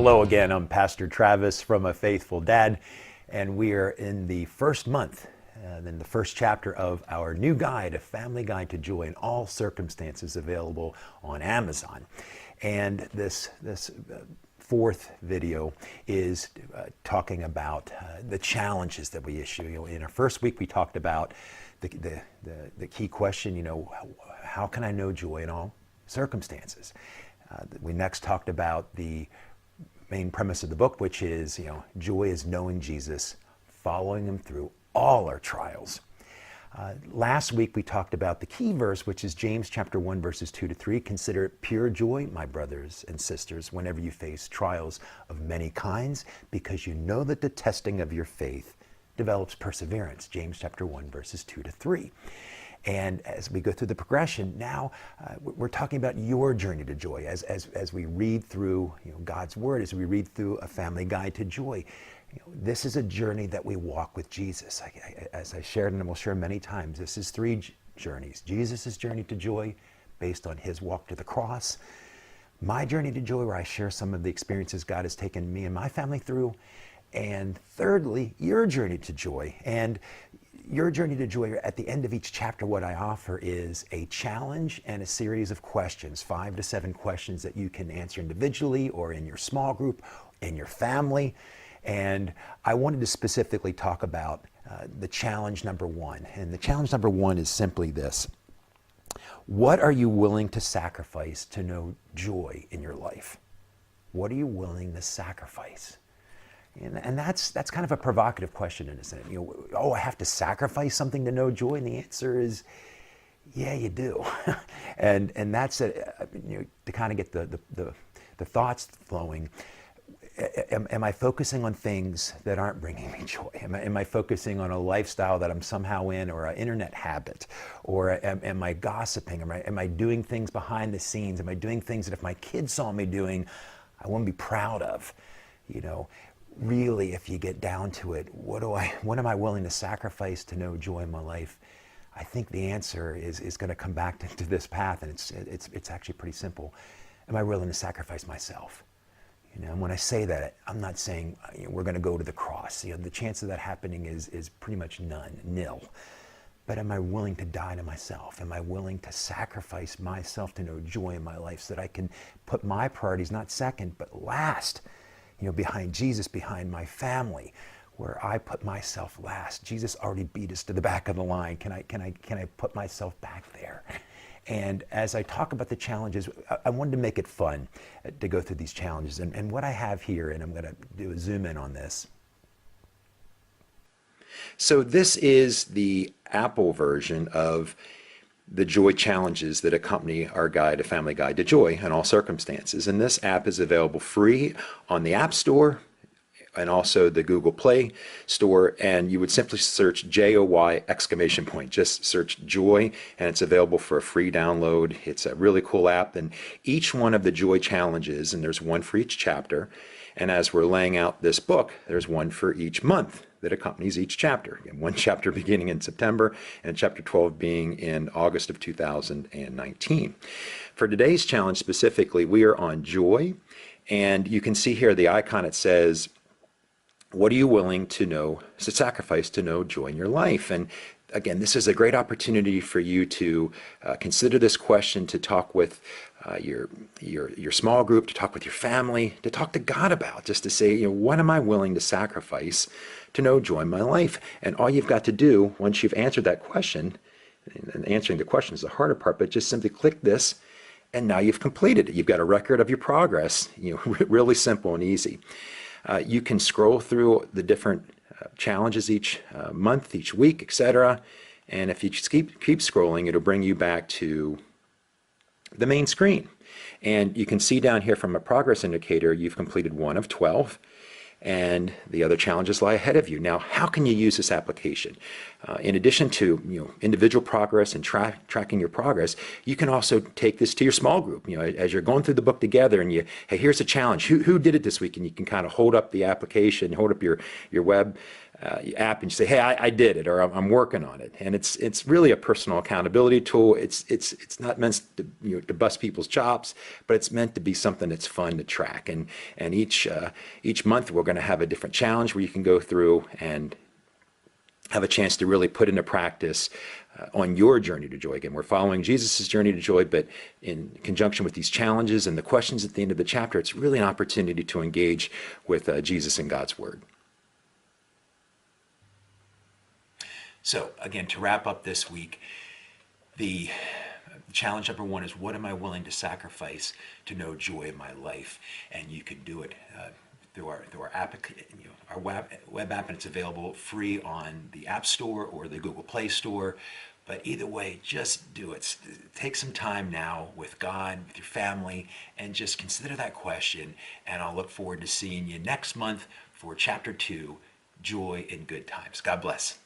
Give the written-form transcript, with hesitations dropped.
Hello again, I'm Pastor Travis from A Faithful Dad, and we are in the first month, in the first chapter of our new guide, A Family Guide to Joy in All Circumstances, available on Amazon. And this fourth video is talking about the challenges that we issue. In our first week, we talked about the key question, how can I know joy in all circumstances? We next talked about the main premise of the book, which is, joy is knowing Jesus, following him through all our trials. Last week we talked about the key verse, which is James chapter 1, verses 2-3. Consider it pure joy, my brothers and sisters, whenever you face trials of many kinds, because you know that the testing of your faith develops perseverance. James chapter 1, verses 2-3. And as we go through the progression, now we're talking about your journey to joy. As we read through God's Word, as we read through A Family Guide to Joy, this is a journey that we walk with Jesus. As I shared and will share many times, this is three journeys. Jesus' journey to joy based on his walk to the cross. My journey to joy, where I share some of the experiences God has taken me and my family through. And thirdly, your journey to joy. And your journey to joy, at the end of each chapter, what I offer is a challenge and a series of questions, 5 to 7 questions that you can answer individually or in your small group, in your family. And I wanted to specifically talk about the challenge number 1. And the challenge number 1 is simply this: what are you willing to sacrifice to know joy in your life? What are you willing to sacrifice? And that's kind of a provocative question, isn't it? I have to sacrifice something to know joy? And the answer is, yeah, you do. and that's to kind of get the thoughts flowing. Am I focusing on things that aren't bringing me joy? Am I focusing on a lifestyle that I'm somehow in, or an internet habit? Or am I gossiping? Am I doing things behind the scenes? Am I doing things that if my kids saw me doing, I wouldn't be proud of? Really, if you get down to it, what am I willing to sacrifice to know joy in my life? I think the answer is going to come back to this path, and it's actually pretty simple. Am I willing to sacrifice myself? And when I say that, I'm not saying we're going to go to the cross. The chance of that happening is pretty much nil. But am I willing to die to myself? Am I willing to sacrifice myself to know joy in my life, so that I can put my priorities not second, but last? Behind Jesus, behind my family, where I put myself last. Jesus already beat us to the back of the line. Can I put myself back there? And as I talk about the challenges, I wanted to make it fun to go through these challenges. And what I have here, and I'm going to do a zoom in on this. So this is the Apple version of the joy challenges that accompany our guide, A Family Guide to Joy in All Circumstances. And this app is available free on the App Store and also the Google Play Store. And you would simply search JOY ! Just search joy, and it's available for a free download. It's a really cool app. And each one of the joy challenges, and there's one for each chapter. And as we're laying out this book, there's one for each month that accompanies each chapter. One chapter beginning in September, and chapter 12 being in August of 2019. For today's challenge specifically, we are on joy, and you can see here the icon. It says, what are you willing to sacrifice to know joy in your life? And again, this is a great opportunity for you to consider this question, to talk with your small group, to talk with your family, to talk to God about, just to say, what am I willing to sacrifice to know joy in my life? And all you've got to do, once you've answered that question, and answering the question is the harder part, but just simply click this, and now you've completed it. You've got a record of your progress. Really simple and easy. You can scroll through the different challenges each month, each week, etc. And if you just keep scrolling, it'll bring you back to the main screen. And you can see down here from a progress indicator, you've completed 1 of 12. And the other challenges lie ahead of you. Now, how can you use this application? In addition to individual progress and tracking your progress, you can also take this to your small group. As you're going through the book together, and hey, here's a challenge. Who did it this week? And you can kind of hold up the application, hold up your web app and you say, hey, I did it, or I'm working on it. And it's really a personal accountability tool. It's not meant to, to bust people's chops, but it's meant to be something that's fun to track. And each month we're going to have a different challenge where you can go through and have a chance to really put into practice on your journey to joy. Again, we're following Jesus' journey to joy, but in conjunction with these challenges and the questions at the end of the chapter, it's really an opportunity to engage with Jesus and God's Word. So again, to wrap up this week, the challenge number one is, what am I willing to sacrifice to know joy in my life? And you can do it through our app, our web app, and it's available free on the App Store or the Google Play Store. But either way, just do it. Take some time now with God, with your family, and just consider that question. And I'll look forward to seeing you next month for Chapter 2, Joy in Good Times. God bless.